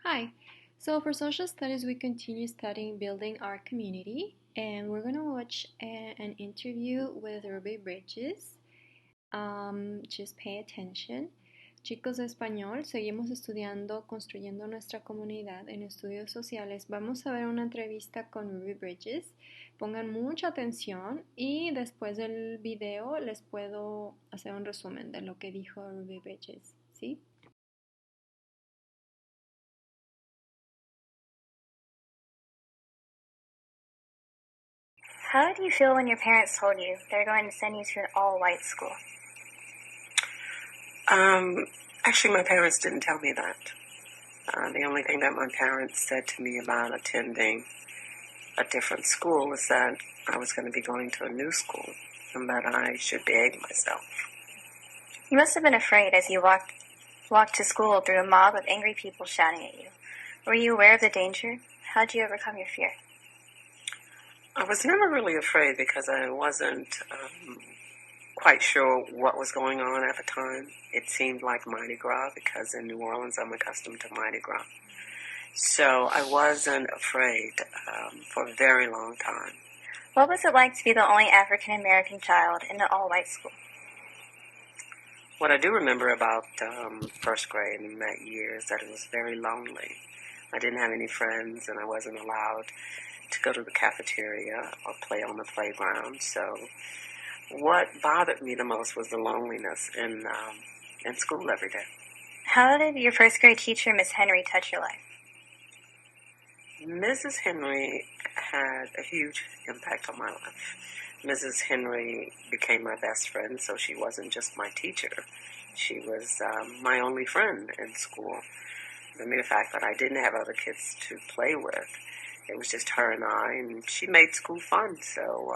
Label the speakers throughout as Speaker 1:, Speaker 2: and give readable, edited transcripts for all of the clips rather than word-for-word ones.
Speaker 1: Hi. So for social studies, we continue studying building our community, and we're gonna watch an interview with Ruby Bridges. Just pay attention. Chicos de español, seguimos estudiando, construyendo nuestra comunidad en estudios sociales. Vamos a ver una entrevista con Ruby Bridges. Pongan mucha atención y después del video les puedo hacer un resumen de lo que dijo Ruby Bridges, ¿sí?
Speaker 2: How did you feel when your parents told you they're going to send you to an all-white school?
Speaker 3: Actually, my parents didn't tell me that. The only thing that my parents said to me about attending a different school was that I was going to be going to a new school and that I should behave myself.
Speaker 2: You must have been afraid as you walked to school through a mob of angry people shouting at you. Were you aware of the danger? How did you overcome your fear?
Speaker 3: I was never really afraid because I wasn't quite sure what was going on at the time. It seemed like Mardi Gras because in New Orleans I'm accustomed to Mardi Gras. So I wasn't afraid for a very long time.
Speaker 2: What was it like to be the only African-American child in an all-white school?
Speaker 3: What I do remember about first grade in that year is that it was very lonely. I didn't have any friends and I wasn't allowed to go to the cafeteria or play on the playground. So what bothered me the most was the loneliness in school every day.
Speaker 2: How did your first grade teacher, Miss Henry, touch your life?
Speaker 3: Mrs. Henry had a huge impact on my life. Mrs. Henry became my best friend, so she wasn't just my teacher. She was my only friend in school. The mere fact that I didn't have other kids to play with, it was just her and I, and she made school fun, so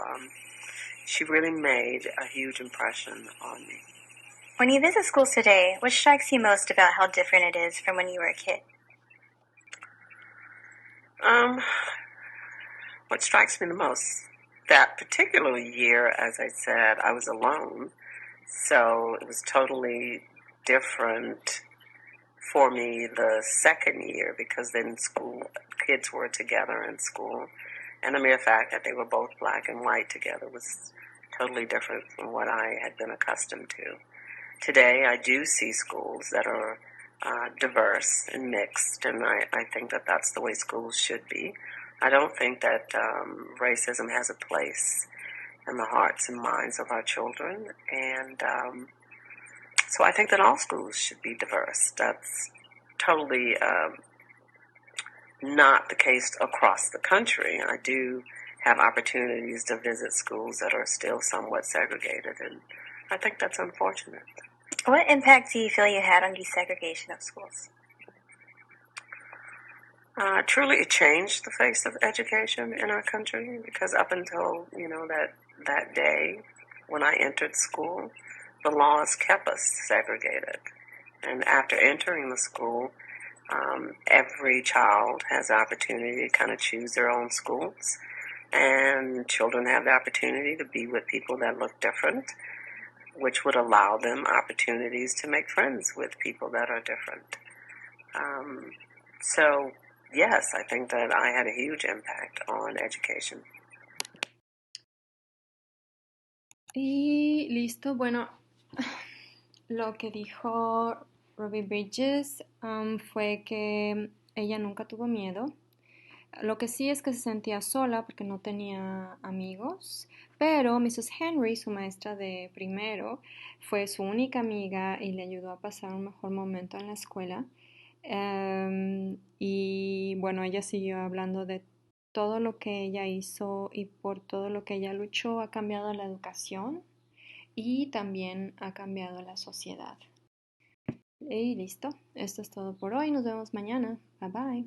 Speaker 3: she really made a huge impression on me.
Speaker 2: When you visit schools today, what strikes you most about how different it is from when you were a kid?
Speaker 3: What strikes me the most, that particular year, as I said, I was alone, so it was totally different for me the second year because then kids were together in school, and the mere fact that they were both black and white together was totally different from what I had been accustomed to. Today, I do see schools that are diverse and mixed, and I think that that's the way schools should be. I don't think that racism has a place in the hearts and minds of our children, and so I think that all schools should be diverse. That's totally not the case across the country. I do have opportunities to visit schools that are still somewhat segregated, and I think that's unfortunate.
Speaker 2: What impact do you feel you had on desegregation of schools?
Speaker 3: Truly, it changed the face of education in our country because up until that day when I entered school, the laws kept us segregated. And after entering the school, every child has the opportunity to kind of choose their own schools, and children have the opportunity to be with people that look different, which would allow them opportunities to make friends with people that are different. So, yes, I think that I had a huge impact on education.
Speaker 1: Y listo, bueno, lo que dijo Ruby Bridges fue que ella nunca tuvo miedo. Lo que sí es que se sentía sola porque no tenía amigos, pero Mrs. Henry, su maestra de primero, fue su única amiga y le ayudó a pasar un mejor momento en la escuela. Y bueno, ella siguió hablando de todo lo que ella hizo y por todo lo que ella luchó. Ha cambiado la educación y también ha cambiado la sociedad. Y listo, esto es todo por hoy. Nos vemos mañana. Bye bye.